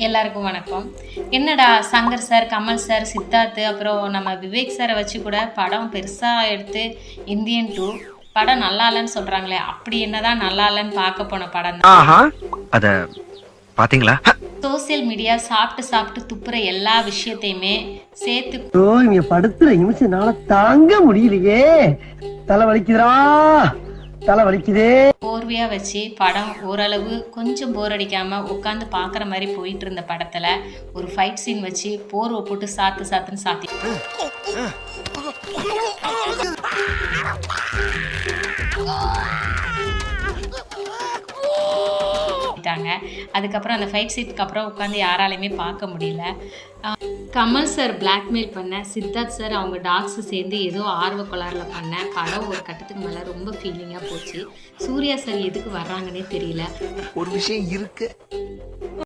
எல்லாருக்கும் வணக்கம். என்னடா சங்கர் சார், கமல் சார், சித்தார்த் அப்புறம் நம்ம விவேக் சாரை வச்சு கூட படம் பெருசா எடுத்து இந்தியன் 2 படம் நல்லா இல்லன்னு சொல்றாங்களே, அப்படி என்னதான் நல்லா இல்லன்னு பார்க்க போன படம் தான். ஆஹா அத பாத்தீங்களா? சோசியல் மீடியா சாப்பிட்டு சாப்பிட்டு துப்புற எல்லா விஷயத்தையுமே சேர்த்து இங்க படுத்துற நிமிஷம்னால தாங்க முடியலையே. தலை வலிக்குதுடா, தலை வலிக்குதே. போர்வையா வச்சு படம் ஓரளவு கொஞ்சம் போர் அடிக்காம உட்காந்து பார்க்குற மாதிரி போயிட்டு இருந்த படத்துல ஒரு ஃபைட் சீன் வச்சு போர்வை போட்டு சாத்துன்னு சாத்தி அதுக்கப்புறம் அந்த ஃபைட் சீனுக்கு அப்புறம் உட்காந்து யாராலையுமே பார்க்க முடியல. கமல் சார் பிளாக்மெயில் பண்ண, சித்தார்த் சார் அவங்க டாக்ஸ் சேர்ந்து ஏதோ ஆர்வ கோளாறுல பண்ண படம் ஒரு கட்டத்துக்கு மேலே ரொம்ப ஃபீலிங்காக போச்சு. சூர்யா சார் எதுக்கு வர்றாங்கன்னே தெரியல. ஒரு விஷயம் இருக்கு.